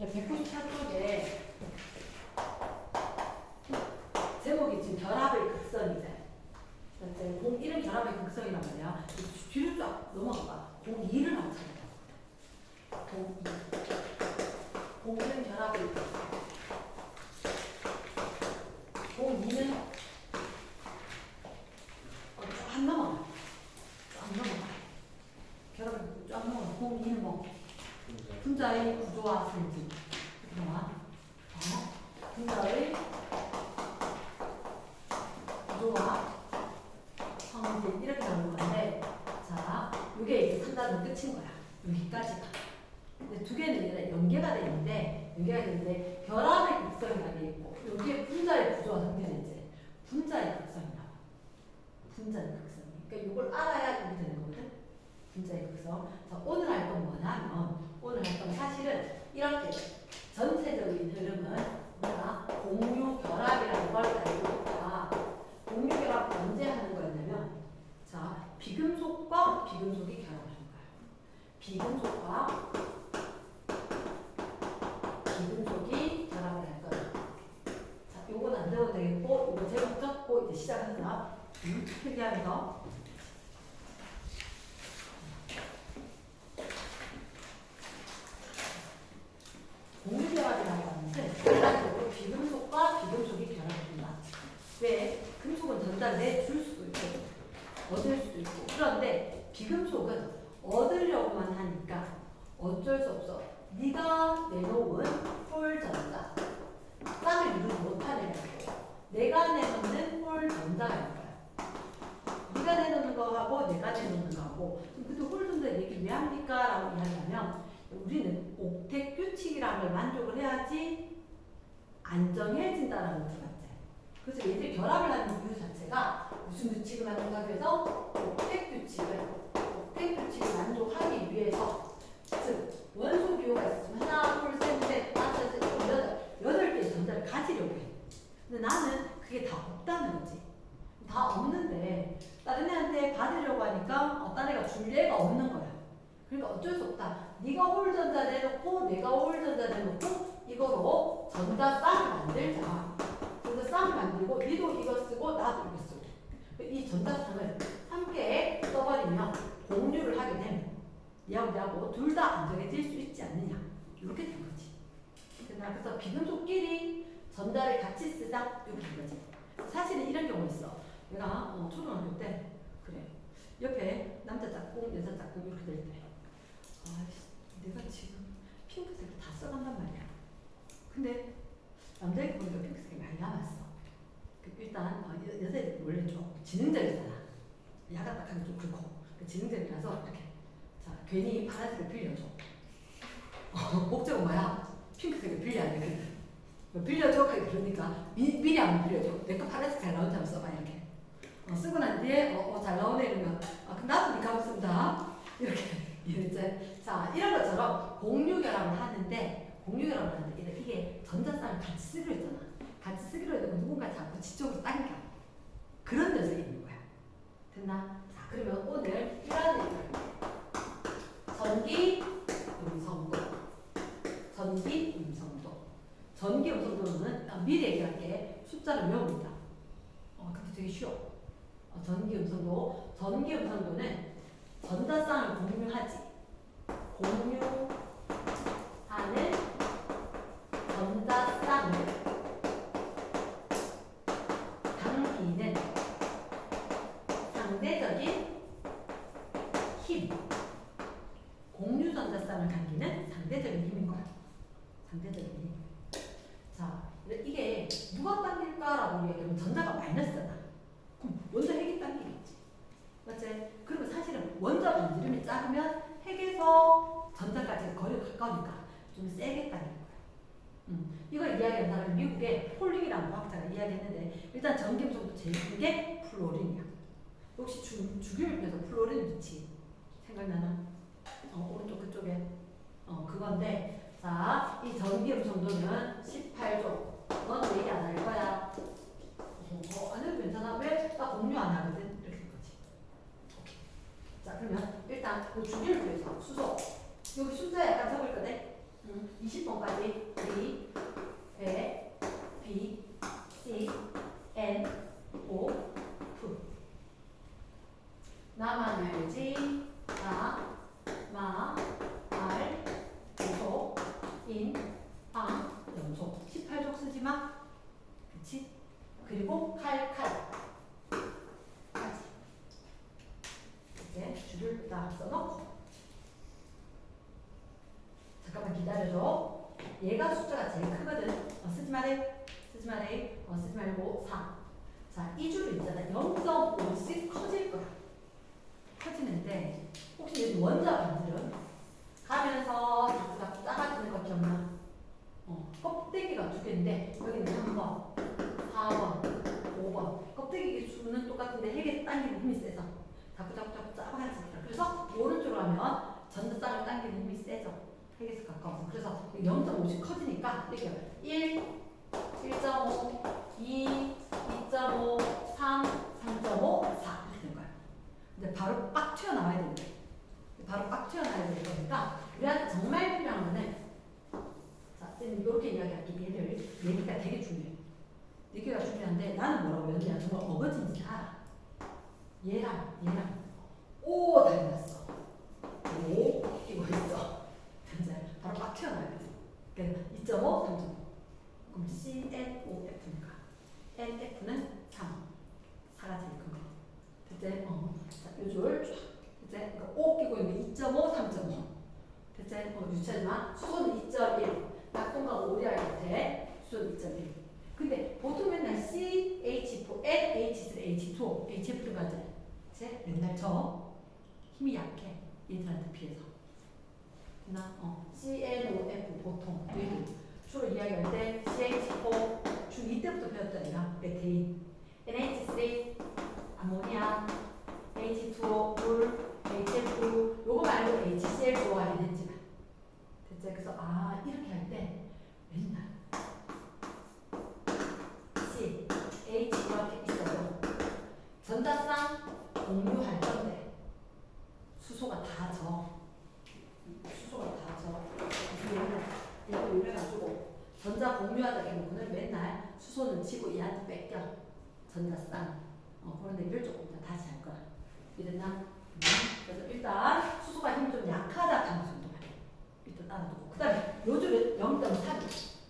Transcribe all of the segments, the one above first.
194쪽에 제목이 지금 결합의 극성이래. 공 1은 결합의 극성이란 말이야. 뒤로 쫙 넘어가. 공 2를 한번 찾아봐. 공 2. 공 1은 결합의 극성. 공 2는 쫙 넘어가. 쫙 넘어가. 결합의 극성 쫙 넘어가. 공 2는 뭐? 분자의 구조와 성질. 이렇게 나와. 분자의 구조와 성질 이렇게 나오는 건데, 자, 이게 이제 3단은 끝인 거야. 여기까지가. 근데 두 개는 이제 연계가 되는데 결합의 극성이라는 게 있고, 여기에 분자의 구조와 성질은 이제 분자의 극성이 나와. 분자의 극성. 그러니까 이걸 알아야 이렇게 되는 거거든. 분자의 극성. 자, 오늘 할 건 뭐냐면, 오늘 할 건 사실은 이렇게 전체적인 흐름은 우리가 공유 결합이라는 걸 알고 있다. 공유 결합 언제 하는 거였냐면, 자, 비금속과 비금속이 결합하는 거야. 비금속과 비금속이 결합을 할 거야. 자, 요건 안 되어도 되겠고, 이거 제목 적고 이제 시작한다. 필기하면서. 공유 결합이라고 하는데, 일반적으로 비금속과 비금속이 결합합니다. 왜? 금속은 전자를 내줄 수도 있고 얻을 수도 있고, 그런데 비금속은 얻으려고만 하니까 어쩔 수 없어. 네가 내놓은 홀 전자 쌍을 이루지 못하는 거야. 내가 내놓는 홀 전자가 있는 거야. 네가 내놓는 거하고 내가 내놓는 거하고, 그때 홀 전자 얘기 왜 합니까? 라고 이야기하면, 우리는 옥택 규칙이라는 걸 만족을 해야지 안정해진다는 걸 들었지. 그래서 얘들이 결합을 하는 이유 자체가 무슨 규칙을 만족하기 위해서? 옥택 규칙을 만족하기 위해서. 즉, 원소 기호가 있으면 하나, 둘, 셋, 넷, 다섯, 여덟 개의 전자를 가지려고 해. 근데 나는 그게 다 없다는 거지. 다 없는데 다른 애한테 받으려고 하니까 다른 애가 줄 애가 없는 거야. 그러니까 어쩔 수 없다. 네가 홀 전자 내놓고 내가 홀 전자 내놓고 이거로 전자 쌍을 만들자. 전자 쌍을 만들고 니도 이거 쓰고 나도 이거 쓰고, 이 전자쌍을 함께 써버리면 공유를 하게 되면 얘하고 내하고 둘 다 안정해질 수 있지 않느냐, 이렇게 된 거지. 그래서 비금속끼리 전자를 같이 쓰자, 이렇게 된 거지. 사실은 이런 경우 있어. 내가 초등학교 때 그래, 옆에 남자 짝꿍 여자 짝꿍 이렇게 될 때, 내가 지금 핑크색을 다 써간단 말이야. 근데 남자애가 보니까 핑크색이 많이 남았어. 일단 여자애들이 원래 좀 지능적이잖아. 야가딱하게 좀 그렇고 지능적이라서 이렇게, 자, 괜히 파란색을 빌려줘. 목적은 뭐야? 핑크색을 빌려야 돼. 빌려줘. 그러니까 미리 한번 빌려줘. 내 거 파란색 잘 나오는지 한번 써봐. 이렇게 쓰고 난 뒤에 잘 나오네 이러면, 그럼 나도 니가 한번 쓴다. 이렇게. 이제 자, 이런 것처럼 공유 결합을 하는데 이게 전자쌍을 같이 쓰기로 했잖아. 같이 쓰기로 해도 누군가 자꾸 지쪽으로 당겨. 그런 녀석이 있는 거야. 됐나? 자, 그러면 오늘 이런 얘기를 전기 음성도. 전기 음성도는 미리 얘기할게. 숫자를 외웁니다. 근데 되게 쉬워. 전기 음성도는 전자쌍을 공유하지. 공유하는 전자쌍을 당기는 상대적인 힘. 공유 전자쌍을 당기는 상대적인 힘인 거야. 상대적인 힘. 자, 이게 누가 당길까라고 얘기하면 전자가 마이너스잖아. 그럼 먼저 핵이 당기겠지. 맞지? 그리고 사실은 원자 분지름이 작으면 핵에서 전자까지 거리가 가까우니까 좀 세게 당길 거야. 이걸 이야기하는 사람이 미국의 폴링이라는 과학자가 이야기했는데, 일단 전기음성도 제일 큰 게 플로린이야. 혹시 주기율표에서 플로린 위치 생각나나? 오른쪽 그쪽에 그건데, 자, 이 전기음성도는 18조. 넌 얘기 안 할 거야. 안 해도 괜찮아. 왜? 나 공유 안 하거든. 이렇게 된 거지. 오케이. 자, 그러면 일단 그 주기율표에서 수소, 여기 숫자 약간 적을 거네. 20번까지 D, 배, B, C, N, O, F. 나만 알지, 나, 마, 알, 소, 인, 앙, 염소. 18족 쓰지 마. 그치? 그리고 칼. 까지. 이제 줄을 딱 써놓고. 잠깐만 기다려줘. 얘가 숫자가 제일 크거든. 쓰지 말해. 쓰지 말고 4. 자, 이 줄은 있잖아. 0.5씩 커질 거야. 커지는데 혹시 여기 원자 반들은 가면서 자꾸 작아지는 거 기억나? 껍데기가 두 개인데 여기는 3번, 4번, 5번. 껍데기 수는 똑같은데 핵에 당기는 힘이 세서 자꾸 작아지더라. 그래서 오른쪽으로 하면 전자쌍을 당기는 힘이 세죠. 핵에서 가까워서. 그래서 0.5씩 커지니까 이렇게 1, 1.5, 2, 2.5, 3, 3.5, 4 이렇게 되는 거야. 근데 바로 빡 튀어나와야 되는 거야. 바로 빡 튀어나와야 되는 거니까 우리한테 정말 필요한 거는 자, 쌤 이렇게 이야기할게. 얘를 얘기가 되게 중요해. 얘기가 중요한데 나는 뭐라고 외웠냐? 정말 어거진지 알아. 얘랑 오 닮았어. 오 이거 있어. 이제 바로 빡 튀어나와야 돼. 그러니까 2.5, 3.5. 그럼 CNOF니까 NF는 3. 4가 제일 큰 거. 됐지? 자, 요 줄 쫙. 됐지? 그러니까 O 끼고 있는 2.5, 3.5. 됐지? 유치하지 마. 수소는 2.1. 낙동강 오리알 같아. 수소는 2.1. 근데 보통 맨날 CH4, NH3, H2, HF 가지. 그치? 맨날 힘이 약해. 얘들한테 비해서. 나 CNOF 보통 얘들 주로 이야기할 때 CH4 중2 때부터 배웠다니까. 메테인, NH3 아모니아, H2O 물, HF 요거 말고 HCl 좋아하긴 했지만 됐지? 그래서 이렇게 할 때 맨날 C, H 이렇게 있어도 전자쌍 공유할 건데 수소가 다 져. 얘가 올려가지고 전자 공유하다 경우는 맨날 수소는 지고 얘한테 뺏겨. 전자쌍. 그런 얘기를 조금 더 다시 할 거야. 이랬나? 그래서 일단 수소가 힘이 좀 약하다 하는 정도만 해. 일단 알아두고. 그 다음에 요즘에 0.3.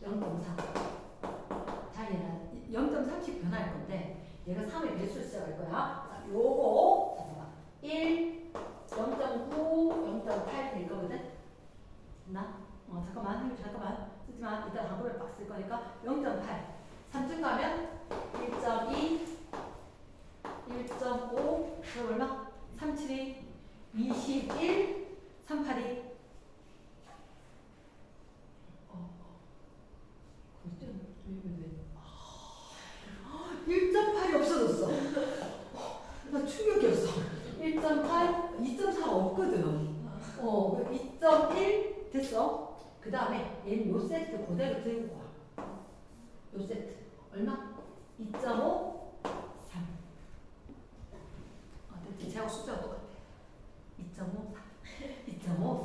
0.3. 당연히 0.3씩 변할 건데 얘가 3의 배수를 시작할 거야. 자, 요거 잠깐만. 1, 0.9, 0.8 될 거거든? 나? 잠깐만 쓰지마. 이따 한꺼번에 빡 쓸 거니까 0.8 3쯤 가면 1.2 1.5 그럼 얼마? 372 21 382 1.8이 없어졌어. 나 충격이었어. 1.8 2.4가 없거든. 2.1 됐어. 그 다음에 얘는 요 세트 그대로 들고 와. 요 세트 얼마? 2.5 3. 됐지? 제하고 숫자가 똑같아. 2.5 3. 2.5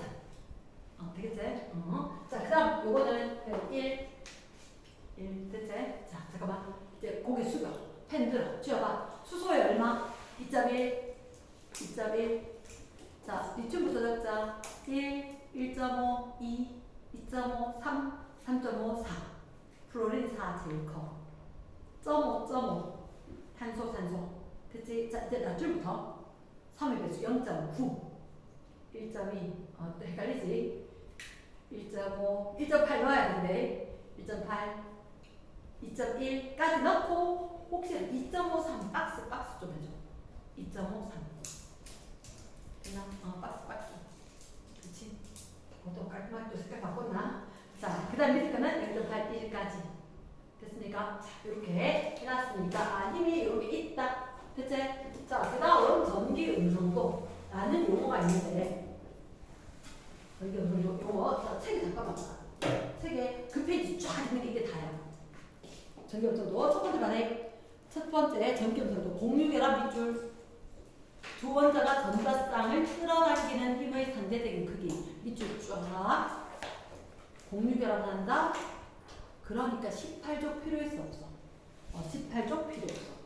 3. 되겠지? 자, 그 다음 요거는 1 됐지? 자, 잠깐만. 이제 고개 숙여. 펜 들어. 쥐어봐. 수소에 얼마? 2.1 2.1. 자, 이쯤부터 적자. 1 1.5 2 2.5 3 3.5 4. 플로린 4 제일 커. 0.5 탄소 됐지? 자, 이제 낮줄부터 3의 배수 0.9 1.2 또 헷갈리지? 1.5 1.8 넣어야 되는데 1.8 2.1까지 넣고 혹시 2.53 박스 좀 해줘. 2.53 됐나? 박스 그렇지? 그것도 깔끔하게 또 색깔 바꿨나? 자, 그 다음 밑에 거는 0.8 1까지 됐습니까? 자, 이렇게 해놨으니까 힘이 이렇게 있다. 됐지? 자, 그 다음 전기 음성도 라는 용어가 있는데 전기 음성 용어 자, 책에 잠깐만 책에 그 페이지 쫙 있는 게 이게 다야. 전기 음성도 첫 번째 말에 첫 번째 전기 음성도 공유결합 밑줄 두 원자가 전자쌍을 끌어당기는 힘의 상대적인 크기 밑줄 쫙 공유결합한다. 그러니까 18족 필요 있어 없어? 18족 필요 없어.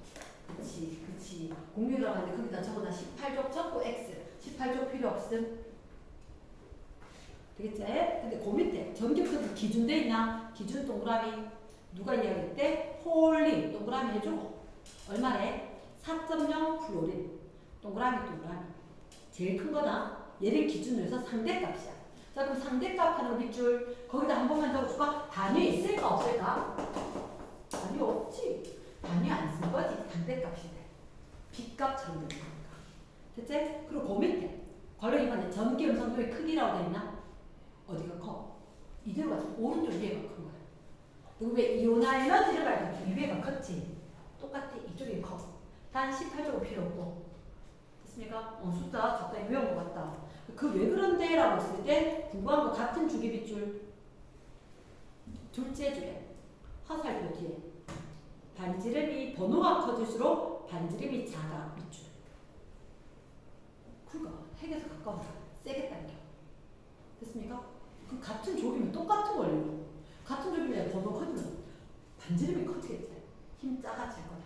그치. 공유결합하는데 거기다 적어놔. 18족 적고 X. 18족 필요 없음. 되겠지? 근데 그 밑에 전기표도 기준 돼 있나? 기준 동그라미 누가 이야기했대? 홀린 동그라미 해주고 얼마래? 4.0 플로린 동그라미 제일 큰 거다. 얘를 기준으로 해서 상대값이야. 자 그럼 상대값 하는 거 밑줄 거기다 한 번만 적어줄까? 단위 있을까 없을까? 단위 없지. 단위 안 쓴 거지. 상대값인데 B값처럼 되는 거니까. 됐지? 그리고 그 밑에 괄호 이번에 전기 음성도의 크기라고 돼 있나? 어디가 커? 이대로 가서 오른쪽 위에가 큰 거야. 그리고 왜 이온화 에너지를 발견 이 위에가 컸지? 똑같아. 이쪽이 커. 단 18조가 필요 없고. 됐습니까? 숫자 적당히 외운 것 같다. 그 왜 그런데? 라고 했을 때 구구한 거 같은 주기 빗줄 둘째 줄에 화살표 뒤에 반지름이 번호가 커질수록 반지름이 작아 밑줄. 그러니까 핵에서 가까워서 세게 당겨. 됐습니까? 그 같은 조기면 똑같은 원리로 같은 조기면 번호 커지면 반지름이 커지겠지. 힘 작아질 거다.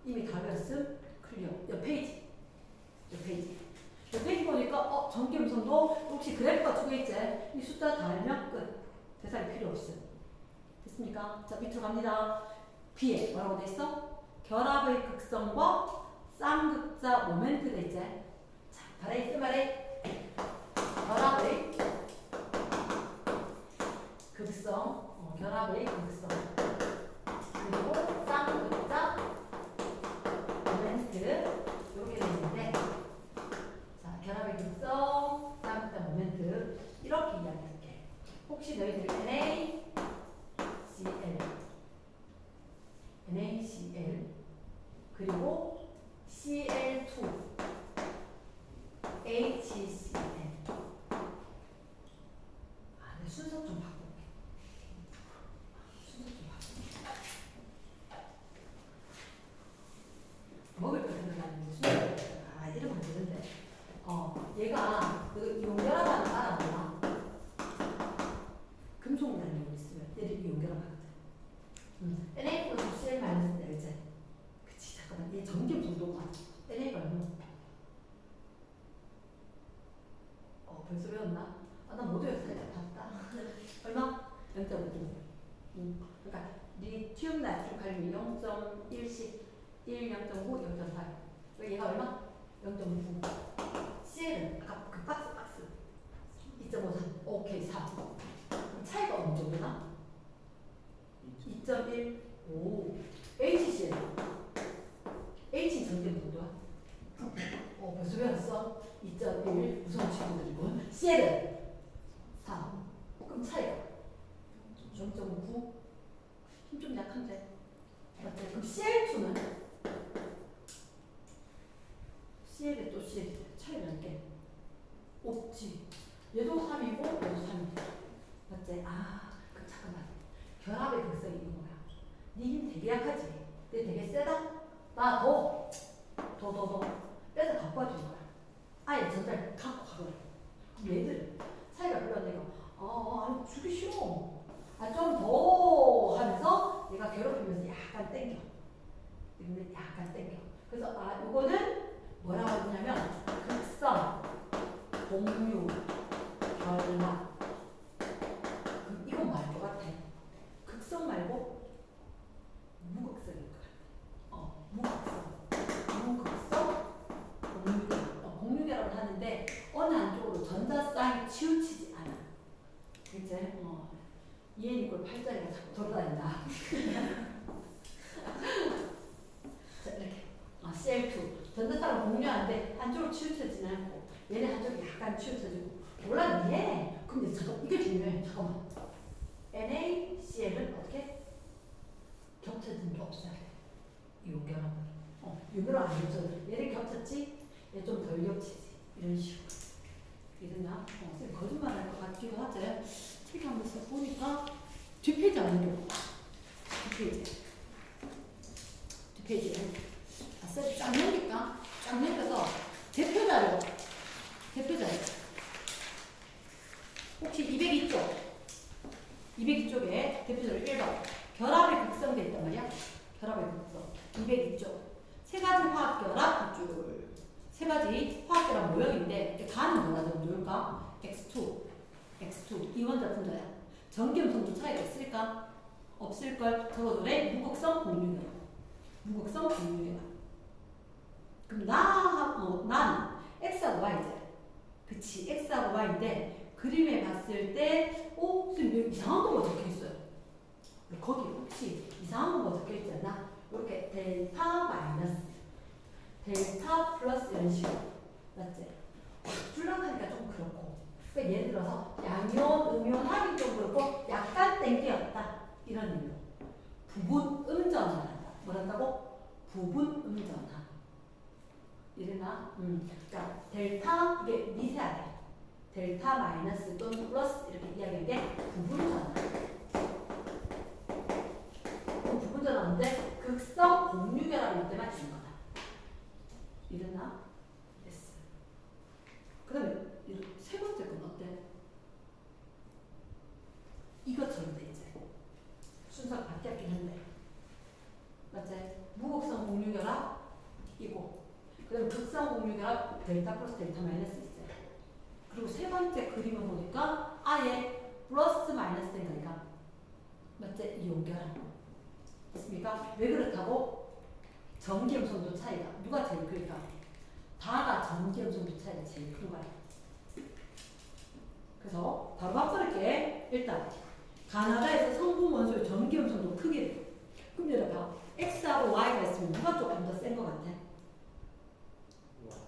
이미 다 배웠음? 클리어. 옆 페이지 보니까 전기 음성도 혹시 그래프가 두 개 있지? 이 숫자 다 알면 끝. 대상이 필요 없음. 됐습니까? 자 밑으로 갑니다. B에 뭐라고 돼 있어? 결합의 극성과 쌍극자 모멘트 돼 있지? 자 말해 있음 말해. 결합의 극성, 결합의 극성 그리고 쌍극자 모멘트 이렇게 돼 있는데 자 결합의 극성, 쌍극자 모멘트 이렇게 이야기할게. 혹시 너희들 NaCl 그리고 Cl2 HCl 순서 좀 바꿀게. 먹을 거 생각하는데 순서 이러면 안 되는데. 얘가 그 용결합하는 거 알아보나? 금속 단위로 있으면 얘를 용결합하거든. Na+Cl 마이너스인데 알지? 그치 잠깐만 얘 전기음성도가 NA가 얼마? 벌써 배웠나? 나 모두에서 살짝 봤다. 얼마? 0.5. 그러니까 리튬, 나트륨, 칼륨이 0.1씩 1, 0.9, 0.8. 얘가 얼마? 0.9. CL은 아까 그 박스 2.53. 오케이 4. 그럼 차이가 어느 정도나? 2.1. 오. HCl. H 전기는 정도야? 벌써 배웠어? 2.1 무서운 친구들이고 CL은 4. 그럼 차이가 0.9. 힘 좀 약한데 맞지? 그럼 CL2는 CL에 또 CL 차이가 몇 개? 없지. 얘도 3이고 얘도 3이고 맞지? 그럼 잠깐만 결합의 극성이 있는 거야. 네 힘 되게 약하지? 근데 되게 세다? 나 더 빼서 갖고 와주는 거야. 아예 전달 갖고 가버려. 그럼 얘들 차이가 별로 안 되고 주기 싫어. 좀 더 하면서 얘가 괴롭히면서 약간 땡겨. 이러면 약간 땡겨. 그래서 이거는 뭐라고 하냐면 극성, 공유, 결합. 그럼 이건 뭐 할 것 같아? 극성 말고 무극성일 것 같아. 무극성, 공유결합을 하는데 어느 한쪽으로 전자쌍이 치우치지 않아. 그치? 이해니 꼴 팔자리가 자꾸 돌아다닌다. 자, 이렇게. CL2. 전자쌍을 공유하는데 한쪽으로 치우쳐지는 않고 얘는 한쪽이 약간 치우쳐지고. 몰랐네. 근데 잠깐 이게 중요해. 잠깐만. NaCl은 어떻게? 겹쳐지는 게 없어야 돼. 이 용결합은. 용결합 안 겹쳐져. 얘를 겹쳤지? 얘 좀 덜 겹치지. 이런 식으로. 이랬나? 쌤 거짓말 할 것 같기도 하지. 책 한번 씩 보니까 뒷페이지 안 넘겨. 뒷페이지. 쌤 쫙 넘길까? 쫙 넘겨서 대표 자료. 혹시 202쪽? 202쪽에 대표적으로 1번 결합이 극성돼 있단 말이야. 결합의 극성. 202쪽 세 가지 화학 결합 줄. 세 가지 화학 결합 모형인데 가는 뭐가 좀 좋을까? X2 이원자 분자야. 전기음성도 차이가 있을까? 없을걸. 적어도래 무극성 공유결합. 무극성 공유결합. 그럼 나는 X하고 Y지. 그치, X하고 Y인데 그림에 봤을 때 선생님 여기 이상한 거가 적혀있어요. 거기 혹시 이상한 거가 적혀있지 않나? 이렇게 델타 마이너스 델타 플러스 이런 식으로 맞지? 불락하니까 좀 그렇고 그러니까 예를 들어서 양이온, 음이온 하기 좀 그렇고 약간 땡기었다 이런 의미로 부분 음전을 한다. 뭐란다고? 부분 음전화 이래나? 그러니까 델타 이게 미세하게 델타 마이너스 또는 플러스 이렇게 이야기하는 게 부분전화. 부분전화인데 극성 공유결합일 때만 있는 거다. 이랬나? 됐어. 그 다음에 세 번째 건 어때? 이것처럼 돼 있지. 순서가 바뀌었긴 한데 맞지? 무극성 공유결합이고 그 다음에 극성 공유결합 델타 플러스 델타 마이너스 있어요. 그리고 세 번째 그림을 보니까 아예 플러스 마이너스 된 거니까 맞지? 이온결합 됐습니까? 왜 그렇다고? 전기음성도 차이가 누가 제일 클까? 다가 전기음성도 차이가 제일 큰 거야. 그래서 바로 바꿔볼게. 일단 가나다에서 성분 원소의 전기음성도 크기를 그럼 여러분 X하고 Y가 있으면 누가 조금 더 센 것 같아?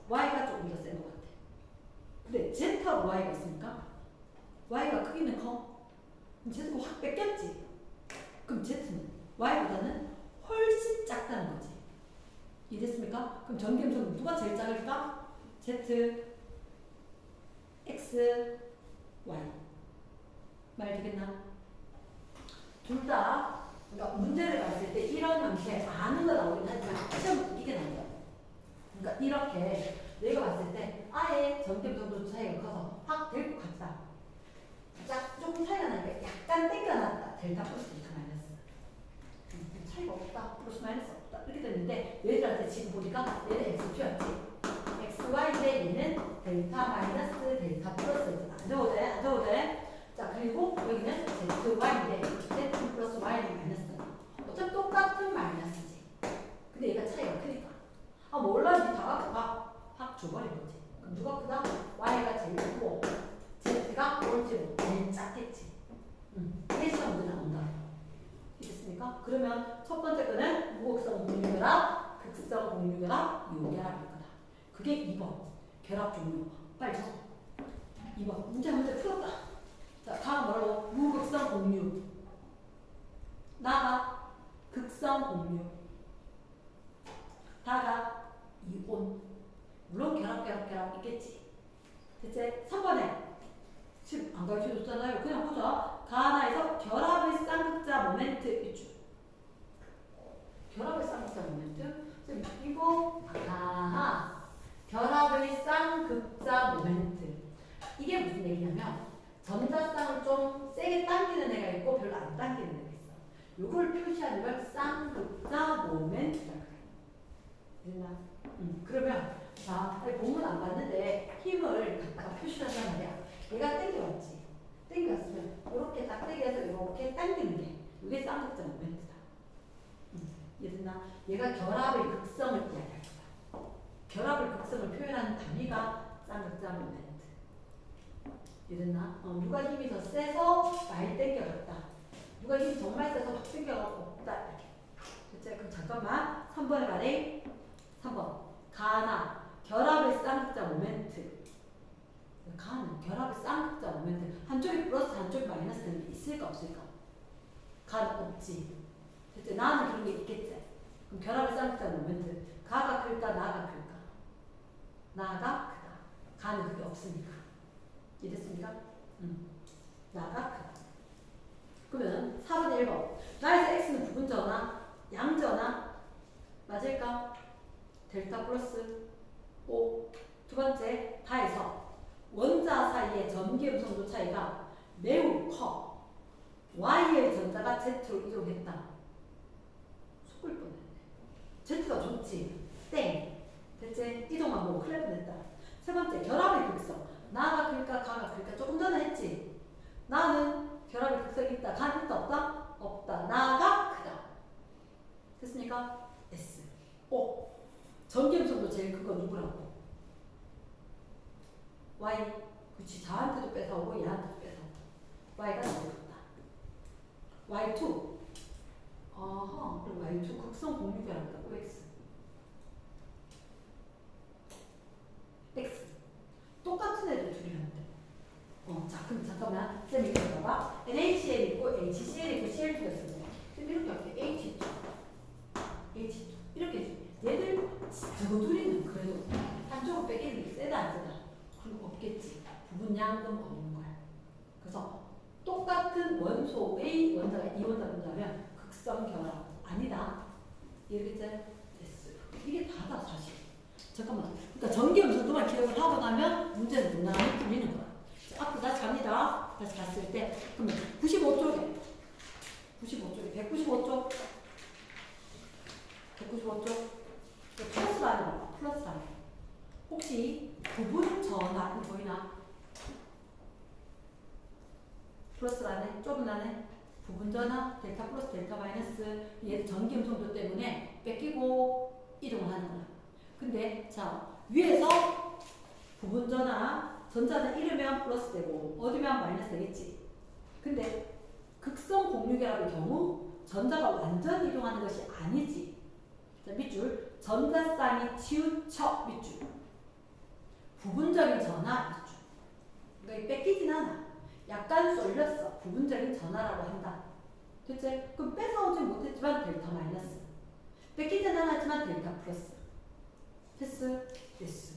Y가 조금 더 센 것 같아. 근데 Z하고 Y가 있으니까 Y가 크기는 커. 그럼 Z가 확 뺏겼지. 그럼 Z는 Y보다는 훨씬 작다는 거지. 이해됐습니까? 그럼 전기음성은 누가 제일 작을까? Z, X, Y. 말 되겠나? 둘 다, 그러니까 문제를 봤을 때 이런 형태 아는 거 나오긴 하지만 시험 이게 나온다. 그러니까 이렇게 내가 봤을 때 아예 전기음성도 차이가 커서 확 될 것 같다. 조금 차이가 나니까 약간 땡겨놨다. 델타 플러스 델타 마이너스. 차이가 없다. 플러스 마이너스 없다. 이렇게 됐는데 얘들한테 지금 보니까 얘는 X표였지. XY인데 얘는 델타 마이너스 델타 플러스 안 적어도 돼? 안 적어도 돼? 자 그리고 여기는 ZY인데 Z 플러스 Y는 마이너스. 어차피 똑같은 마이너스지. 근데 얘가 차이가 크니까. 아 몰라 니 확 줘버린 거지. 그럼 누가 크다? Y가 제일 크고 Z가 꼴찌로 제일 작겠지. 이게 시험도 나온다. 이해됐습니까? 그러면 첫 번째 거는 무극성 공유결합, 극성 공유결합, 이온결합일 거다. 그게 2번. 결합 종류. 빨리 적어. 2번. 문제 풀었다. 자, 다음 뭐라고? 무극성 공유. 나가 극성 공유. 다가 이온. 물론 결합 있겠지. 대체 3번에 지금 안 가르쳐줬잖아요. 그냥 보자. 가하나에서 결합의 쌍극자 모멘트 이주. 결합의 쌍극자 모멘트. 이거 결합의 쌍극자 모멘트. 이게 무슨 얘기냐면 전자쌍을 좀 세게 당기는 애가 있고 별로 안 당기는 애가 있어. 이걸 표시하는 걸 쌍극자 모멘트라고 해. 됐나? 그러면 자, 본문 안 봤는데 힘을 갖다가 표시를 한단 말이야. 얘가 당겨왔지. 당겼으면 이렇게 딱 당겨서 이렇게 당기는 게 이게 쌍극자 모멘트다. 이해됐나? 얘가 결합의 극성을 이야기할 거다. 결합의 극성을 표현하는 단위가 쌍극자 모멘트. 이해됐나? 누가 힘이 더 세서 많이 당겨갔다. 누가 힘이 정말 세서 확 당겨가고 없다. 이렇게. 됐지? 그럼 잠깐만. 3번에 말해. 3번. 가나 결합의 쌍극자 모멘트. 가는 결합의 쌍극자 모멘트. 한쪽이 플러스 한쪽이 마이너스는 있을까 없을까? 가는 없지. 됐지? 나는 그런 게 있겠지. 그럼 결합의 쌍극자 모멘트. 가가 클까 나가 클까? 나가 크다. 가는 그게 없으니까. 이해됐습니까? 나가 크다. 그러면 4번에 1번. 나에서 x는 부분전화, 양전화 맞을까? 델타 플러스 5. 두 번째, 다에서 원자 사이의 전기음성도 차이가 매우 커. Y의 전자가 Z로 이동했다. 속을 뻔했네. Z가 좋지. 땡. 대체 이동하고 큰일 뻔했다. 세 번째, 결합의 극성. 나가 클까 가가 클까 조금 전에 했지. 나는 결합의 극성이 있다. 가는 있다 없다? 없다. 나가 크다. 됐습니까? S. O. 전기음성도 제일 큰 거 누구라고? Y. 그치. 자한테도 뺏어오고 얘한테도 뺏어오고. Y가 제일 크다. Y2. 아하. 그리고 Y2 극성 공유결합이다. OX. X. 똑같은 애들 둘이란데. 자, 그럼 잠깐만. 쌤 이거 봐봐. NaCl 있고 HCl 있고 Cl2가 있었네. 쌤 이렇게 할게. H2. H2. 이렇게 얘들 저거 둘이는 그래도 한쪽은 빼기는 게 세다 안 세다? 그리고 없겠지. 부분량은 없는 거야. 그래서 똑같은 원소의 원자가 이원자 분자면 극성 결합 아니다. 이렇게 됐어요. 이게 다다 사실. 잠깐만. 그러니까 전기음성도만 기억을 하고 나면 문제는 무난히 풀리는 거야. 앞으로 다시 갑니다. 다시 갔을 때 그러면 95쪽에 195쪽 플러스 라인 봐봐. 플러스 라인. 혹시 부분 전압이 보이나? 플러스 라인 좁은 라인 부분 전압 델타 플러스 델타 마이너스 얘 전기음성도 때문에 뺏기고 이동을 하는 거야. 근데 자 위에서 부분 전압 전자는 이르면 플러스 되고 어디면 마이너스 되겠지. 근데 극성 공유결합의 경우 전자가 완전 이동하는 것이 아니지. 자, 밑줄 전자쌍이 치우쳐 밑줄 부분적인 전화 밑줄. 그러니까 뺏기진 않아. 약간 쏠렸어. 부분적인 전화라고 한다. 됐지? 그럼 뺏어오진 못했지만 델타 마이너스. 뺏기진 않았지만 델타 플러스. 됐어? 됐어.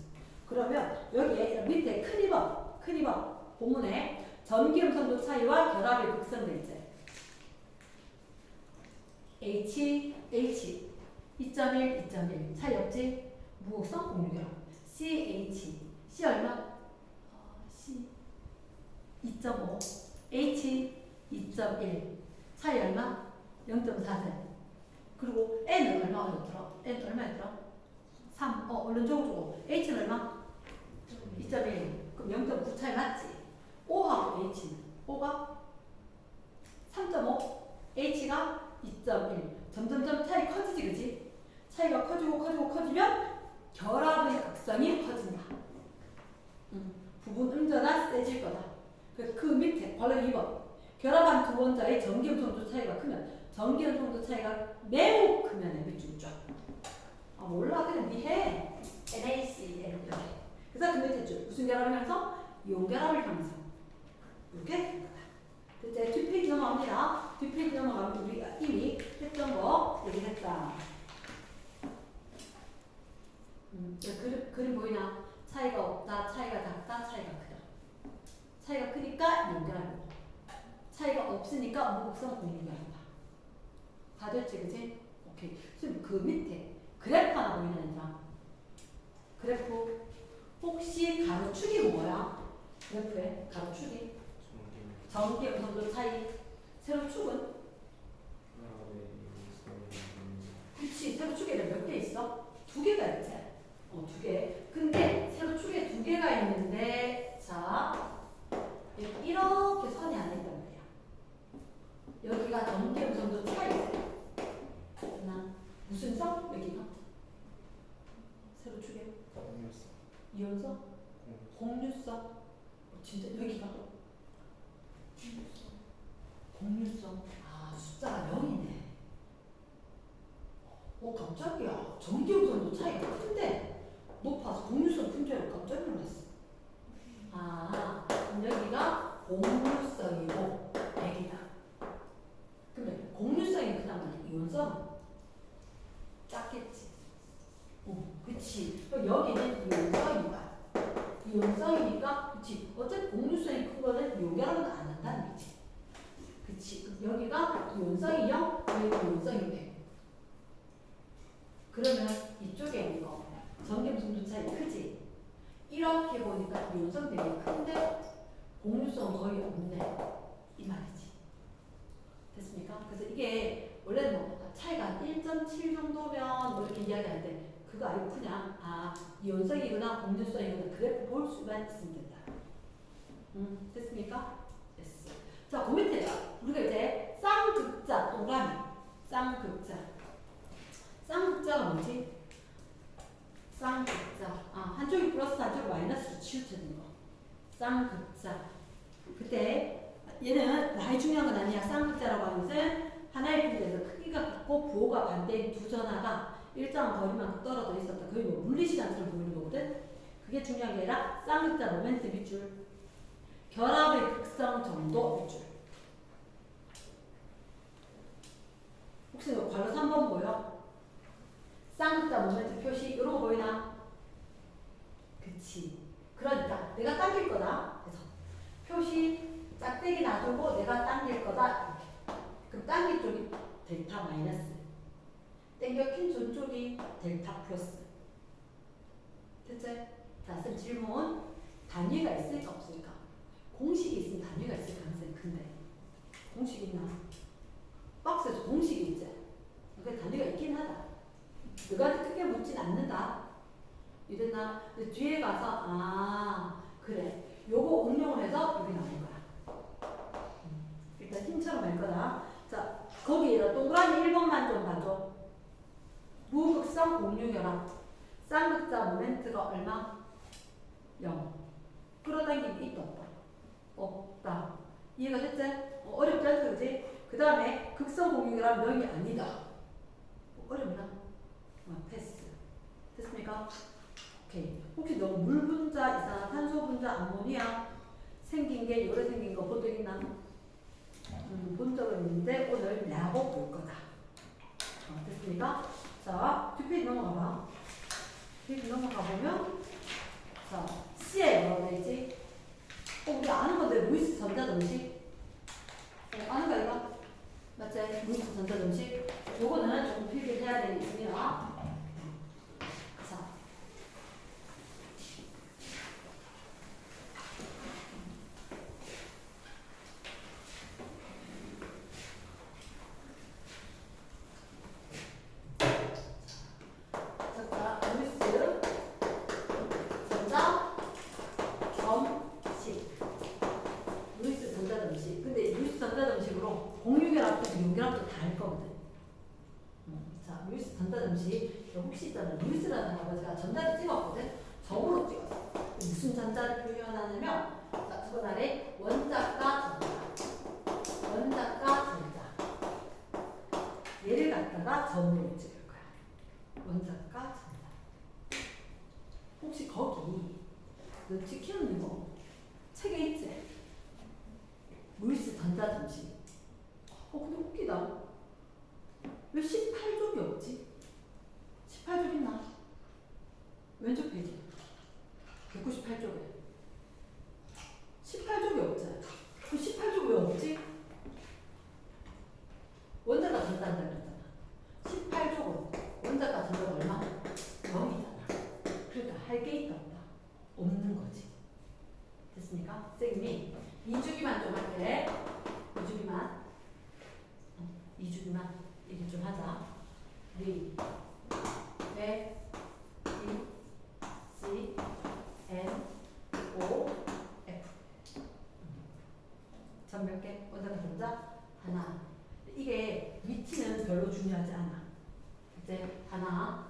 그러면 여기에 밑에 큰 2번 본문에 전기음성도 차이와 결합의 극성될제 H 2.1, 2.1 차이 없지? 무극성 공유결합 CH C 얼마? C 2.5 H 2.1 차이 얼마? 0.4세. 그리고 N은 얼마였더라? N 얼마였더라? 3. 얼른 적어주고 H는 얼마? 2.1. 그럼 0.9 차이 맞지? O하고 H는 O가 3.5 H가 2.1 점점점 차이 커지지 그지? 차이가 커지면 결합의 극성이 커진다. 부분 음전화 세질 거다. 그 밑에 바로 2번 결합한 두 원자의 전기음성도 차이가 크면 전기음성도 차이가 매우 크면 밑줄 쫙. 아 몰라 그냥 니해. NaCl 이렇게. 그래서 그 밑에 줄 무슨 결합을 향해서? 이온 결합을 향해서. 이렇게 된 거다. 이제 뒷페이지 넘어갑니다. 뒷페이지 넘어가면 우리가 이미 했던 거 얘기했다. 그림 보이나? 차이가 없다, 차이가 작다, 차이가 크다. 차이가 크니까 연결하고 차이가 없으니까 무극성 공유결합이다. 다 됐지, 그치? 오케이. 지금 그 밑에 그래프 하나 보이는 애들아. 그래프 혹시 가로축이 뭐야? 그래프에 가로축이 전기음성도 차이. 세로축은? 그치. 세로축에는 몇 개 있어? 2개가 있지. 2개. 근데 세로축에 2개가 있는데 자 이렇게 선이 안 있단 말이야. 여기가 전기음성도 차이. 하나 무슨 성? 여기가? 세로축에? 이온성? 공유성? 진짜 여기가? 공유성. 아 숫자가 0이네. 깜짝이야. 전기음성도 차이가 큰데 높아서 공유성 큰 줄 알고 깜짝 놀랐어. 아 그럼 여기가 공유성이고 100이다. 근데 공유성이 그다음 이온성? 작겠지. 그치. 여기는 이온성인 거야. 이온성이니까 그치. 어쨌든 공유성이 큰 거는 요결합은 안 한다는 얘기지. 그치. 여기가 이온성이 0, 여기 이온성이 100. 그러면 이쪽에 있는 거 전기음성도 차이 크지? 이렇게 보니까 이온성 되게 큰데 공유성 거의 없네 이 말이지. 그래서 이게 원래는 뭐 차이가 1.7 정도면 뭐 이렇게 이야기하는데 그거 아니고 그냥 이온성이거나 공준성이거나 그래프 볼 수만 있으면 된다. 됐습니까? 됐어. 자, 그 밑에 우리가 이제 쌍극자 동그라미 쌍극자가 뭐지? 쌍극자 한쪽이 플러스 한쪽이 마이너스로 치우쳐진 거 쌍극자. 그때 얘는 많이 중요한 건 아니야. 쌍극자라고 하는 것은 하나의 분자에서 크기가 같고 부호가 반대인 두 전하가 일정한 거리만큼 떨어져 있었다. 거의 뭐 물리시간처럼 보이는 거거든. 그게 중요한 게 아니라 쌍극자 모멘트 밑줄, 결합의 극성 정도 밑줄. 혹시 너 괄호 3번 보여? 쌍극자 모멘트 표시 이런 거 보이나? 그치. 그러니까 내가 당길 거다. 그래서 표시 짝대기 놔두고 내가 당길 거다. 이렇게. 그럼 당길 쪽이 델타 마이너스. 당겨 낀 전쪽이 델타 플러스. 됐지? 자, 쌤 질문. 단위가 있을까 없을까? 공식이 있으면 단위가 있을 가능성이 큰데. 공식이 있나? 박스에서 공식이 있지. 그러니까 단위가 있긴 하다. 너가 크게 묻진 않는다. 이랬나? 근데 뒤에 가서 그래. 요거 응용을 해서 여기 나올 거야. 일단 힘처럼 할 거다. 자, 거기에다 동그라미 1번만 좀 봐줘. 무극성 공유결합. 쌍극자 모멘트가 얼마? 0. 끌어당기기 있다 없다? 없다. 이해가 됐지? 어렵지 않다 그지? 그 다음에 극성 공유결합 0이 아니다. 어렵나? 패스. 됐습니까? 오케이. 혹시 너 물 분자, 이산화탄소 분자, 암모니아 생긴 게 요래 생긴 거 본 적 있나? 본 적은 있는데 오늘 야곱 볼 거다. 됐습니까? 자, 뒷페이지 넘어가 봐. 뒷페이지 넘어가 보면 자, C에 뭐가 되지? 우리 아는 건데 루이스 전자점식. 아는 거 이거? 맞지? 루이스 전자점식. 요거는 조금 필기해야 되겠습니다. 혹시 있잖아. 루이스라는 아버지가 전자를 찍었거든. 점으로 찍었어. 무슨 전자를 표현하냐면 자, 두 번 아래 원자과 전자. 원자과 전자. 얘를 갖다가 점으로 찍을 거야. 원자과 전자. 혹시 거기 너 지키는 이거 책에 있지? 루이스 전자점식. 근데 웃기다. 왜 18족이 없지? 18쪽 있나? 왼쪽 페이지 198쪽에 18쪽이 없잖아. 그 18쪽 왜 없지? 원자가 전자한다 그랬잖아. 18쪽은 원자가 전자가 얼마? 0이잖아. 그러니까 할 게 있다 없다? 없는 거지. 됐습니까? 쌤이 2주기만 좀 할게. 2주기만 얘기 좀 하자. 우리 A, B, C, N, O, F. 전 몇 개? 원자과 전자? 하나. 이게 위치는 별로 중요하지 않아. 이제 하나.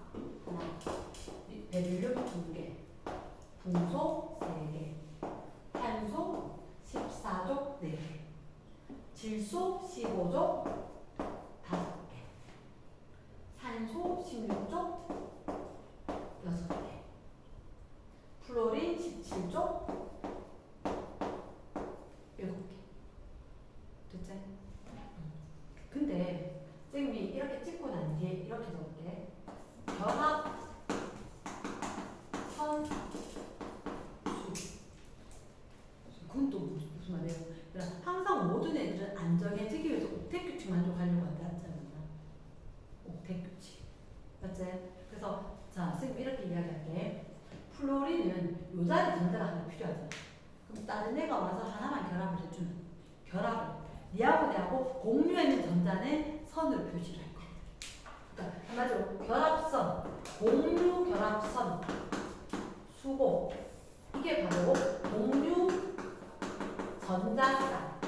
베릴륨 2개, 분소 3개, 탄소 14족 4개, 질소 15족 5개, 산소 16족 6개, 플로린 17족 7개. 됐지? 근데 쌤이 이렇게 찍고 난 뒤에 이렇게 적을게. 결합 선수. 그건 또 무슨 말이에요? 그러니까 항상 모든 애들은 안정해지기 위해서 옥텟 규칙 만족하려고 한다 하지 않나? 옥텟 규칙. 맞지? 그래서 자, 쌤 이렇게 이야기할게. 플로린은 요 자리 전자가 하나 필요하잖아. 그럼 다른 애가 와서 하나만 결합을 해주면 결합을 니하고 내하고 공유해 있는 전자 전자는 선으로 표시를 할 겁니다. 그러니까 한마디로 결합선, 공유 결합선, 수고 이게 바로 공유 전자쌍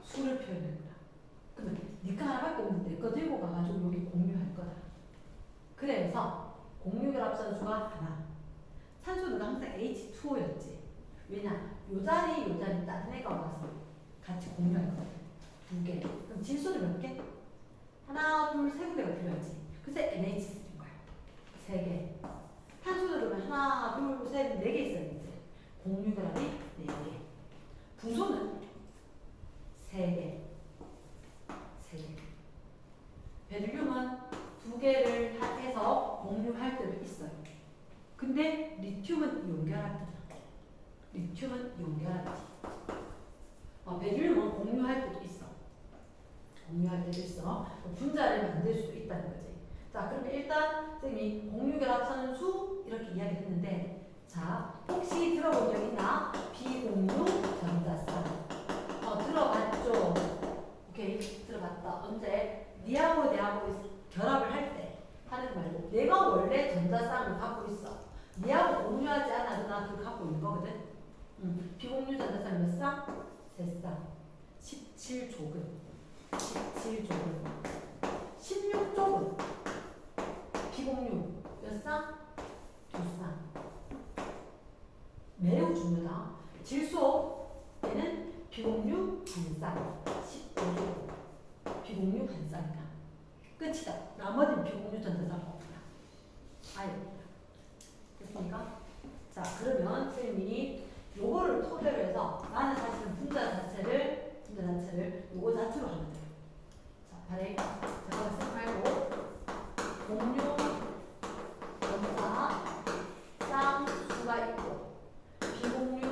수를 표현한다. 그러면 니가 하나밖에 없는데 거 들고 가가지고 여기 공유할 거다. 그래서 공유 결합선 수가 하나. 산소는 항상 H2O였지. 왜냐? 요 자리 다른 애가 와서 같이 공유할 거야. 두 개. 그럼 질소는 몇 개? 하나, 둘, 세 군데가 필요하지. 그래서 NH3인 거야. 세 개. 탄소는 그러면 하나, 둘, 셋, 네 개 있어야겠지. 공유 결합이 네 개. 분소는 세 개. 세 개. 베릴륨은 두 개를 해서 공유할 때도 있어요. 근데 리튬은 이온결합이잖아. 리튬은 이온결합이지. 베릴륨은 공유할 때도 있어. 공유할 때도 있어. 분자를 만들 수도 있다는 거지. 자, 그럼 일단 선생님이 공유결합선 수 이렇게 이야기했는데, 자, 혹시 들어본 적 있나? 비공유 전자쌍. 들어봤죠? 오케이, 들어봤다. 언제? 니하고 내하고 결합을 할 때 하는 거 말고, 내가 원래 전자쌍을 갖고 있어. 니하고 공유하지 않아도 나 그걸 갖고 있는 거거든. 비공유 전자쌍 몇 쌍? 세 쌍. 17조근. 17조근. 16조근. 비공유 몇 쌍? 두 쌍. 매우 중요하다. 질소에는 비공유 한 쌍. 15조근. 비공유 한 쌍이다. 끝이다. 나머지는 비공유 전자쌍 없다. 아예 없다. 됐습니까? 자, 그러면 선생님이 요거를 토대로 해서 나는 사실은 분자 자체를 요거 자체로 하면 돼요. 자, 발에 잠깐만 쓰지 말고 공유 전자 쌍수가 있고 비공유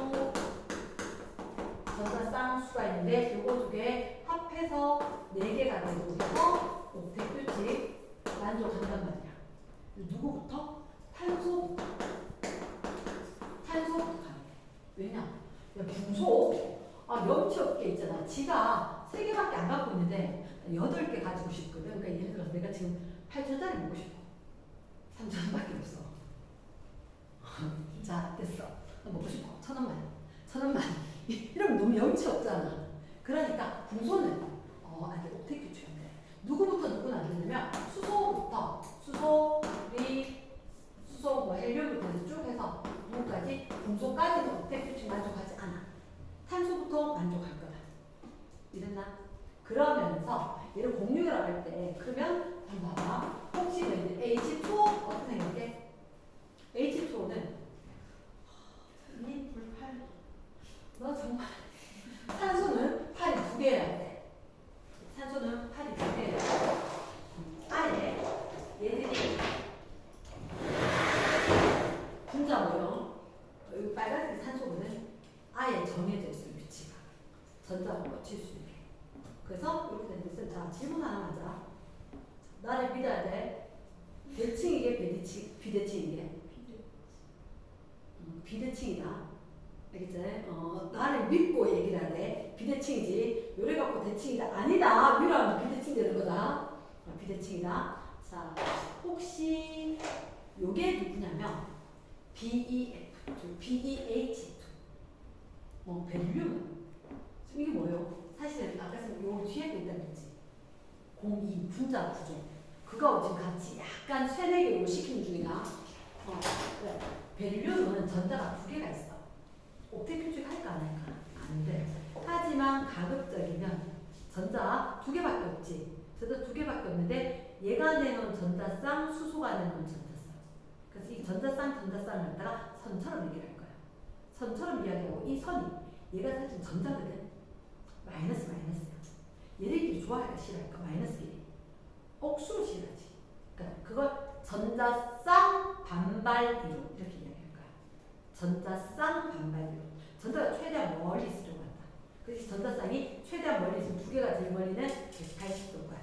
전자 쌍수가 있는데 요거 두 개 합해서 4개가 되고 해서 옥텟 규칙 만족한단 말이야. 누구부터? 탄소부터 가야 돼. 왜냐? 야, 분소 염치 없게 있잖아. 지가 3개밖에 안 갖고 있는데 8개 가지고 싶거든. 그러니까 예를 들어서 내가 지금 8천원짜리 먹고 싶어. 3천원밖에 없어. 자, 됐어. 먹고 싶어. 1,000원만. 이러면 너무 염치 없잖아. 그러니까 분소는 아주 옥텟 규칙인데 누구부터 누구는 안 되냐면 수소부터 수소, 헬륨부터 쭉 해서 누구까지? 분소까지는 옥텟 규칙 만족하지 않아. 탄소부터 만족할 거다. 이랬나? 그러면서 얘를 공유를 할 때 그러면 한번 봐봐. 혹시 H2O 어떻게 생각해? H2O는 이 불팔 너 정말 산소는 팔이 2개여야 돼. 산소는 팔이 2개여야 돼. 아예 얘들이 분자 모형 여기 빨간색 산소는 아예 정해져 있어요. 위치가 전자가 꽂힐 수 있게. 그래서 이렇게 된 것은 자 질문 하나 하자. 나를 믿어야 돼. 대칭이게 비대칭이게? 비대칭이다. 알겠지? 나를 믿고 얘기를 해야 돼. 비대칭이지. 요래 갖고 대칭이다. 아니다. 미라면 비대칭 되는 거다. 비대칭이다. 자, 혹시 요게 누구냐면 BEF, BEH2. 베릴륨은 이게 뭐예요? 사실은 아까 요 뒤에도 있다는 거지. 02 분자 구조. 그거 지금 같이 약간 세뇌교육을 시키는 중이다. 그래. 베릴륨은 전자가 2개가 있어. 옥텟 규칙 할까 안 할까? 안 돼. 하지만 가급적이면 전자 2개밖에 없지. 전자 2개밖에 없는데 얘가 내놓은 전자쌍, 수소가 내놓은 전자쌍. 그래서 이 전자쌍을 갖다가 선처럼 얘기할 거야. 선처럼 이야기하고 이 선이 얘가 사실 전자거든. 마이너스야. 얘네끼리 좋아할까 싫어할까? 마이너스 1. 억수로 싫어하지. 그러니까 그걸 전자쌍 반발 이론 이렇게 이야기할 거야. 전자쌍 반발 이론. 전자가 최대한 멀리 있으려고 한다. 그래서 전자쌍이 최대한 멀리 있으면 2개가 제일 멀리는 180도일 거야.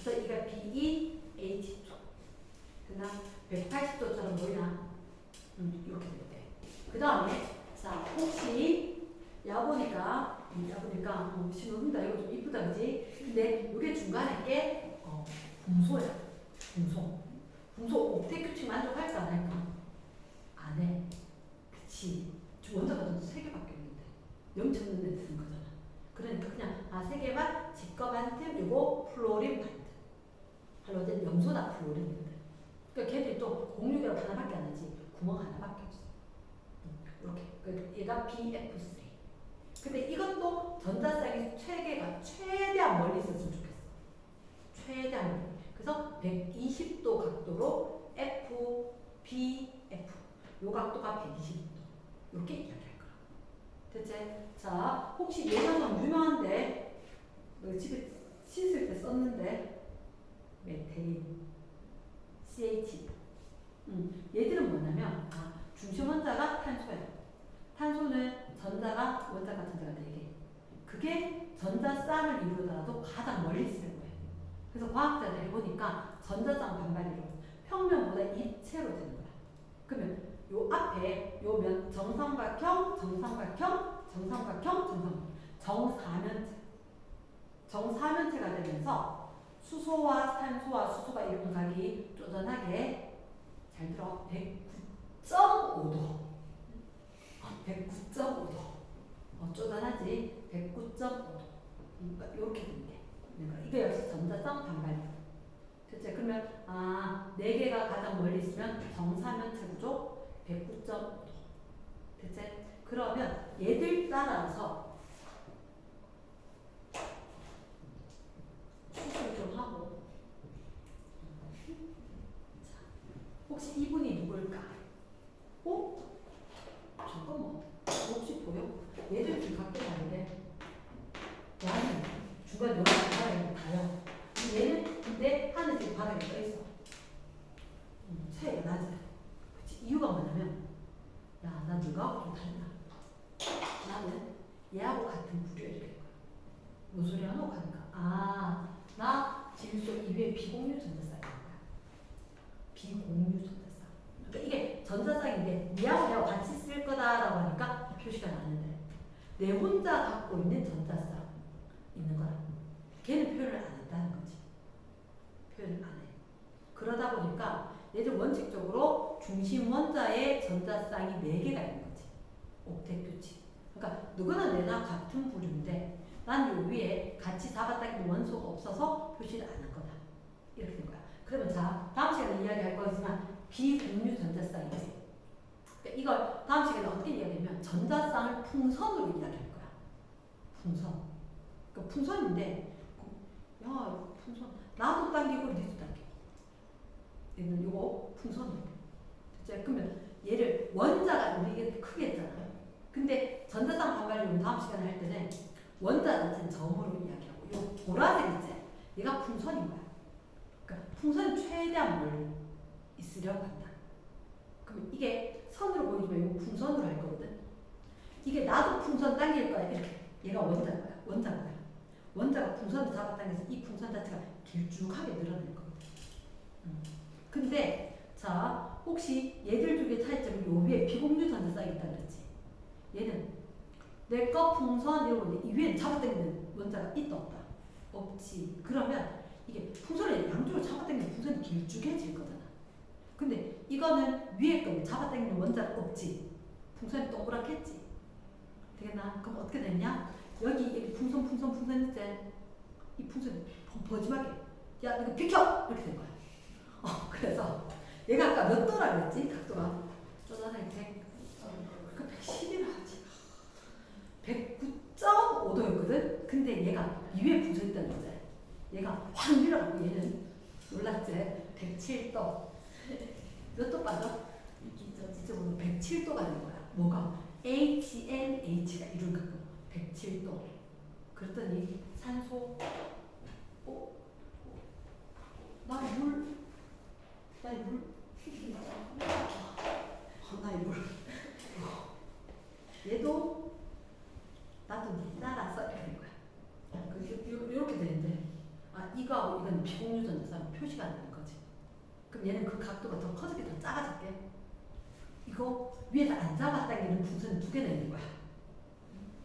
그래서 이가 BEH2. 그나 180도처럼 보이나? 이렇게 될 때. 그 다음에 자 혹시 야 보니까 야 보니까 신호등다 이거 좀 이쁘다 그지? 근데 이게 중간에 게 분소야. 분소 옥텟 규칙 만족할까 안 할까? 안 해. 그치. 원자가 또 3개밖에 없는데 0.1에 쓰는 거잖아. 그러니까 그냥 3개만 직거 반틈 요거 플로린 반틈. 할로젠 염소나 플로린인데. 그러니까 걔들이 또 공유결합 하나밖에 안 하지. 구멍 하나밖에 없어. 이렇게. 얘가 BF3. 근데 이것도 전자쌍이 최대한 멀리 있었으면 좋겠어. 최대한 멀리. 그래서 120도 각도로 F, B, F. 요 각도가 120도. 이렇게 이야기할 거야. 됐지? 자, 혹시 예전에 유명한데 너 집에 씻을 때 썼는데 메테인, CH. 얘들은 뭐냐면 중심 원자가 탄소야. 탄소는 전자가 원자가 4개. 그게 전자쌍을 이루더라도 가장 멀리 있을 거예요. 그래서 과학자들 해보니까 전자쌍 반발이로 평면보다 입체로 되는 거야. 그러면 요 앞에 요 면 정삼각형, 정사면체가 되면서 수소와 탄소와 수소가 이런 공각이 쪼잔하게 잘 들어 109.5도. 109.5도. 쪼잔하지? 109.5도. 그러니까 이렇게 된대. 그러니까 이게 역시 전자쌍 반발이야. 됐지? 그러면 4개가 가장 멀리 있으면 정사면체 구조 109.5도. 됐지? 그러면 얘들 따라서 추출 좀 하고. 자, 혹시 이분이 누굴까? 잠깐만. 혹시 보여? 얘들 좀 각도 다른데. 나는 중간에 여기 바닥에 다요. 얘는 근데 하늘 지금 바닥에 떠 있어. 차이가 나지. 그치? 이유가 뭐냐면, 야, 나 너하고 좀 달라. 나는 얘하고 같은 부류야 이렇게 된 거야. 무슨 소리 하노? 하니까 나 질소 이외에 비공유 전자쌍인 거야. 비공유 전자쌍. 그러니까 이게 전자쌍인데 얘하고 같이 쓸 거다라고 하니까 표시가 나는데 내 혼자 갖고 있는 전자쌍 있는 거야. 걔는 표현을 안 한다는 거지. 표현을 안 해. 그러다 보니까 얘들 원칙적으로 중심 원자의 전자쌍이 4개가 있는 거지. 옥텟 규칙. 그러니까 누구나 내나 같은 부류인데 난 요 위에 같이 잡아당기는 원소가 없어서 표시를 안 한 거다. 이렇게 된 거야. 그러면 자, 다음 시간에 이야기할 거지만 비공유 전자쌍이지. 그러니까 이걸 다음 시간에 어떻게 이야기하면 전자쌍을 풍선으로 이야기할 거야. 풍선. 그러니까 풍선인데 야 풍선 나도 당기고 니도 당기고 얘는 요거 풍선으로. 됐지? 그러면 얘를 원자가 우리 이게 크게 했잖아요. 근데 전자쌍 반발률은 다음 시간에 할 때는 원자 자체는 점으로 이야기하고 요 보라색 있지? 얘가 풍선인 거야. 그러니까 풍선이 최대한 멀리 있으려고 한다. 그러면 이게 선으로 보이지만 이거 풍선으로 할 거거든. 이게 나도 풍선 당길 거야 이렇게. 얘가 원자인 거야. 원자가 풍선을 잡아당겨서 이 풍선 자체가 길쭉하게 늘어날 거거든. 근데 자 혹시 얘들 중에 차이점이 요 위에 비공유 전자쌍이 있다 그랬지. 얘는 내 거 풍선 이러고 이 위에 잡아당기는 원자가 있다 없다? 없지. 그러면 이게 풍선을 양쪽으로 잡아당기는 풍선이 길쭉해질 거잖아. 근데 이거는 위에 거 잡아당기는 원자가 없지. 풍선이 동그랗겠지. 되겠나? 그럼 어떻게 됐냐? 여기 풍선 있지? 이 풍선이 버짐하게 야 이거 비켜! 이렇게 된 거야. 그래서 얘가 아까 몇 도라 그랬지? 각도가 쪼잔하게 110이라 하지. 109.5도였거든? 근데 얘가 이외에 붙어있다는 거지. 얘가 확 밀어갖고 얘는 놀랐지? 107도. 몇 도 빠져? 이쪽으로 107도가 된 거야. 뭐가? HNH가 이룬 각도 107도. 그랬더니 산소 나의 물 얘도 나도 니 따라서 이렇게 된 거야. 이렇게 되는데 이거하고 이건 비공유 전자쌍 표시가 안 되는 거지. 그럼 얘는 그 각도가 더 커졌게 더 작아졌게. 이거 위에서 안 잡아당기는 풍선이 2개나 있는 거야.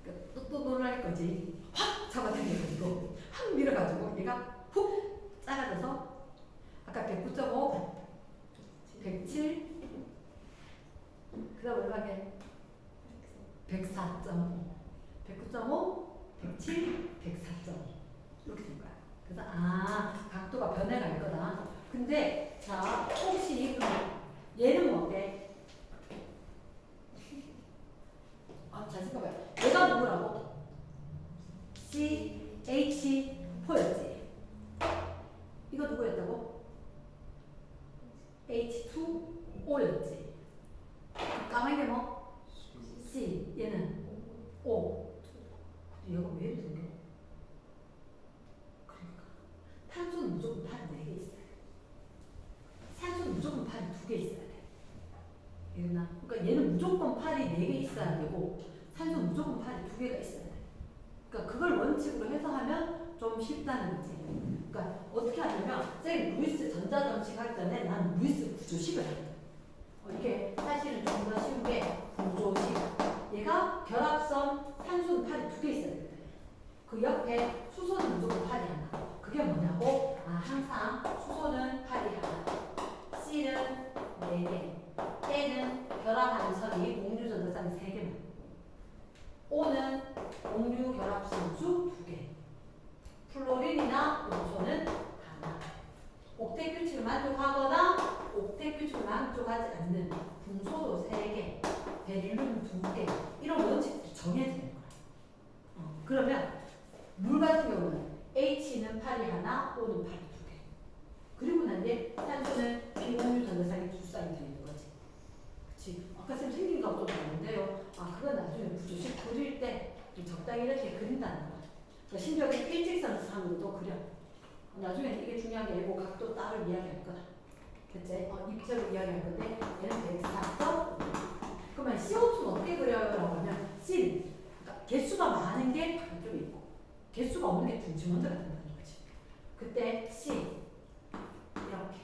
또 놀랄 거지. 확 잡아당겨가지고 확 밀어가지고 얘가 훅 작아져서 아까 109.5, 107, 그다음 얼마게? 104.5, 109.5, 107, 104.5 이렇게 된 거야. 그래서 각도가 변해갈 거다. 근데 자 혹시 얘는 뭐게? 잘 생각해봐요. 얘가 누구라고? CH4였지. 이거 누구였다고? H2O였지. 까만 게 뭐? C. 얘는 O. 근데 얘가 왜 이렇게 생겨? 그러니까 탄소는 무조건 팔이 4개 있어야 돼. 산소는 무조건 팔이 2개 있어야 돼. 이랬나? 그러니까 얘는 무조건 팔이 4개 있어야 되고 산소는 무조건 팔이 2개가 있어야 돼. 그러니까 그걸 원칙으로 해서 하면 좀 쉽다는 거지. 그러니까 어떻게 하냐면 쌤 루이스 전자정식 할 전에 난 루이스 구조식을 하거든. 이게 사실은 좀 더 쉬운 게 구조식. 얘가 결합선 산소는 팔이 2개 있어야 돼. 그 옆에 수소는 무조건 팔이 하나. 그게 뭐냐고? 항상 수소는 팔이 하나, C는 4개, N은 결합하는 선이 옥류전자쌍이 3개만, O는 옥류 결합선수 2개, 플로린이나 요소는 하나. 옥텟 규칙을 만족하거나 옥텟 규칙을 만족하지 않는 분소도 3개, 베릴륨 2개 이런 원칙들이 정해져 있는 거야. 그러면 물 같은 경우는 H는 팔이 하나, O는 팔이 2개. 그리고 난 뒤에 산소는 비공유 전자쌍이 2쌍이 되어 있는 거지. 그치? 아까 쌤 생긴 거 좀 다른데요. 그건 나중에 구조식 그릴 때 적당히 이렇게 그린다는 거야. 그러니까 심지어 일직선상으로도 그려. 나중에 이게 중요한 게 아니고 각도 따로 이야기할 거다. 그치? 입체로 이야기할 건데 얘는 104점. 그러면 CO2는 어떻게 그려요? 라고 하면 C. 그러니까 개수가 많은 게 반쪽에 있고 개수가 없는 게 둥지먼저 같은 거지. 그때 C 이렇게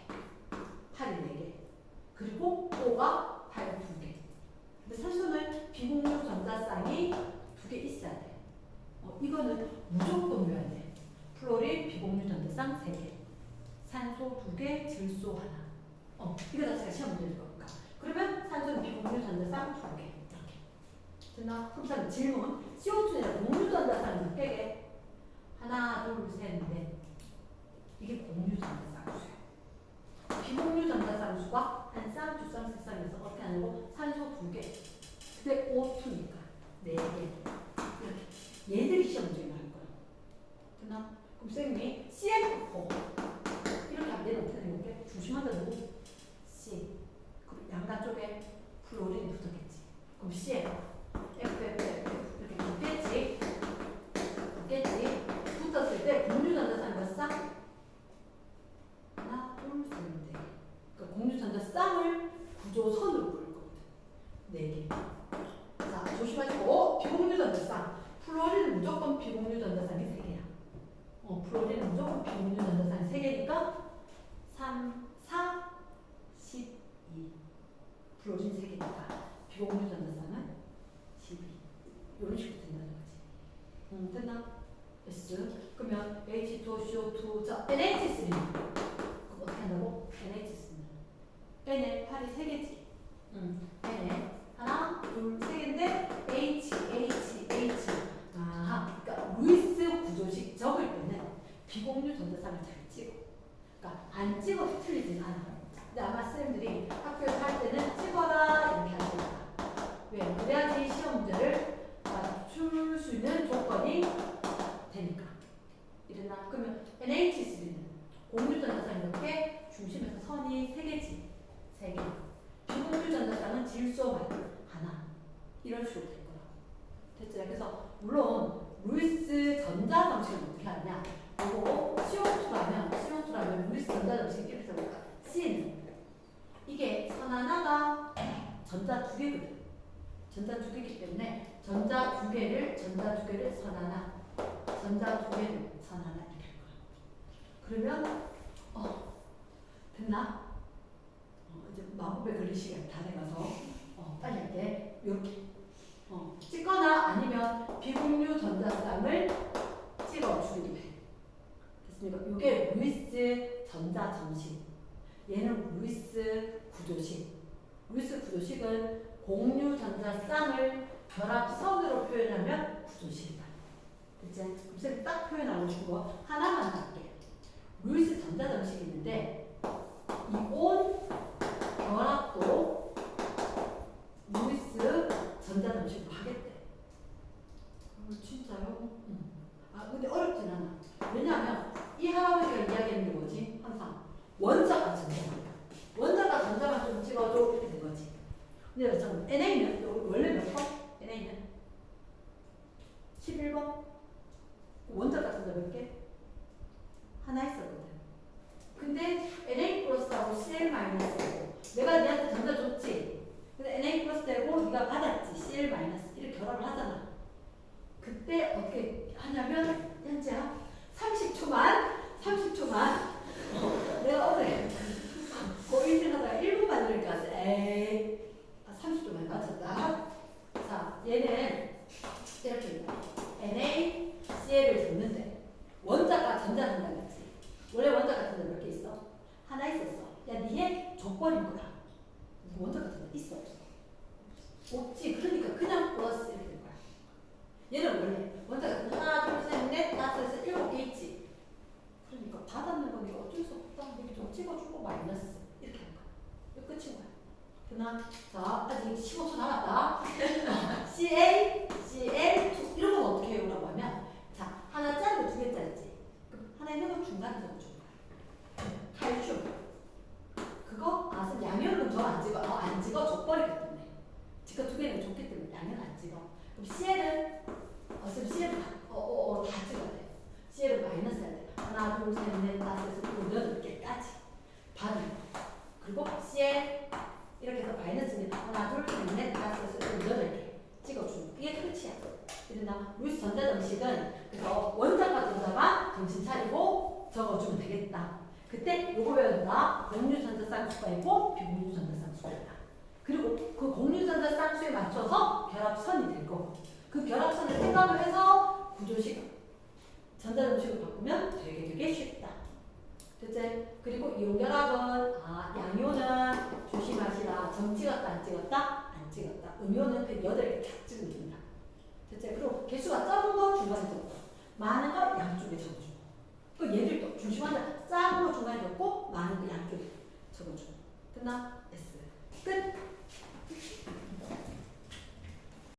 팔이 4개 그리고 O가 팔이 2개. 근데 산소는 비공유 전자쌍이 2개 있어야 돼. 이거는 무조건 외워야 돼. 플로린 비공유 전자쌍 3개, 산소 2개, 질소 하나. 이거 자체가 시험 문제일 거니까. 그러면 산소는 비공유 전자쌍 2개 이렇게. 됐나? 그럼 질문. CO2는 공유 전자쌍이 몇 개게? 하나, 둘, 셋, 넷. 이게 공유 전자쌍수예요. 비공유 전자쌍수가 한 쌍, 두 쌍, 세 쌍에서 어떻게 하냐고? 산소 2개. 근데 O2니까 4개. 이렇게. 얘들이 시험 문제를 할 거야. 됐나? 그럼 쌤이 CF4 이렇게 하면 얘는 어떻게 되는 게? 중심한다 누구? C. 그리고 양가 쪽에 플로린이 붙었겠지. 그럼 CF, FFF 이렇게 붙겠지. 붙었을 때 공유 전자쌍 몇 쌍? 하나, 둘, 셋, 넷. 그러니까 공유 전자쌍을 구조선으로 그릴 거거든. 4개. 자, 조심하시고 비공유 전자쌍. 플로린은 무조건 비공유 전자쌍이 3개야. 플로린은 무조건 비공유 전자쌍이 3개니까 3, 4, 12. 플로린 3개니까 비공유 전자쌍은 12. 이런 식으로 된다는 거지. 됐나? S. 그러면 H2CO2, NH3. 그럼 어떻게 한다고? NH3는 N에 팔이 3개지. N에 하나, 둘, 3개인데 H. 그러니까 루이스 구조식 적을 때는 비공유 전자쌍을 잘 찍어. 그러니까 안 찍어도 틀리진 않아. 근데 아마 쌤들이 학교에서 할 때는 찍어라 이렇게 할 거야. 왜? 그래야지 시험 문제를 맞출 수 있는 조건이 되니까. 이랬나? 그러면 NH3는 공유 전자쌍이 이렇게 중심에서 선이 3개지. 3개. 비공유 전자쌍은 질소만 하나. 이런 식으로 될 거라고. 됐죠? 그래서 물론 루이스 전자정식은 어떻게 하느냐? 이거 CO2라면 루이스 전자정식 이렇게 써볼까? C는 이게 선 하나가 전자 2개거든. 전자 2개이기 때문에 전자 2개를 선 하나, 전자 2개를 선 하나 이렇게 할 거야. 그러면 됐나? 이제 마법에 걸릴 시간이 다 돼가서 빨리 할게. 이렇게 찍거나 아니면 됐습니까? 이게 루이스 전자 정식. 얘는 루이스 구조식. 루이스 구조식은 공유 전자 쌍을 결합선으로 표현하면 구조식이다. 됐지? 그럼 쌤이 딱 표현하고 싶은 거 하나만 할게. 루이스 전자 정식이 있는데 이온 결합도 루이스 전자 정식으로 하겠대. 진짜요? 아 근데 어렵진 않아. 왜냐하면 이 할아버지가 이야기하는 게 뭐지? 항상 원자가 전자입니다. 원자가 전자만 좀 찍어줘 이렇게 된 거지. 근데 잠깐 NA는 원래 몇 번? NA는 11번? 원자가 전자 몇 개? 하나 있었거든. 근데 NA 플러스하고 CL 마이너스고 내가 얘한테 전자 줬지. 근데 NA 플러스 되고 네가 받았지. CL 마이너스 이렇게 결합을 하잖아. 그때 어떻게 하냐면 현재야 30초만 내가 어제 고1들 하다가 1분 만들까 에이 30초만 맞췄다. 자 얘는 이렇게 NaCl을 줬는데 원자가 전자 전자겠지. 원래 원자가 전자 몇 개 있어? 하나 있었어. 야 니의 조건인 거야. 원자가 전자 있어 없어? 없지. 그러니까 그냥 플러스 이렇게 된 거야. 얘는 원래 원자가 하나 둘셋넷 다섯 여섯 일곱 개 있지. 그러니까 받았는 거니까 어쩔 수 없다. 이렇게 좀 찍어주고 마이너스 이렇게 한 거야. 이거 끝인 거야. 그나 자 아직 15초 남았다. CA, CL 이런 건 어떻게 해요? 라고 하면 자 하나 짜리고 두 개짜리지. 그럼 하나 있는 건 중간에 적어준 거야. 칼슘 그거 아 양면은 저 안 찍어. 안 찍어 족버리기 때문에. 지가 두 개는 좋기 때문에 양면 안 찍어. 그럼 CL은 쌤 CL은 다 찍어야 돼. CL은 마이너스 해야 돼. 하나 둘셋넷 다섯 여섯 일곱 여덟 개까지 받은 거. 그리고 CL 이렇게 해서 마이너스는 하나 둘셋넷 다섯 여섯 일곱 여덟 개 찍어주는 이게 끝이야. 그러나 루이스 전자 정식은 그래서 원자과 전자가 정신 차리고 적어주면 되겠다. 그때 요거 배운다. 공유 전자 쌍수가 있고 비공유 전자 쌍수가 있다. 그리고 그 공유 전자 쌍수에 맞춰서 결합선이 될 거고 그 결합선을 생각을 해서 구조식 전자 정식으로 바꾸면 되게 쉽다. 됐지? 그리고 이온 결합은 양이온은 조심하시라. 점 찍었다 안 찍었다? 안 찍었다. 음이온은 그 8개 탁 찍으면 된다. 됐지? 그리고 개수가 적은 거 중간에 적고 많은 거 양쪽에 적어주고 그 얘들도 조심하자. 작은 거 중간에 적고 많은 거 양쪽에 적어주고 됐나?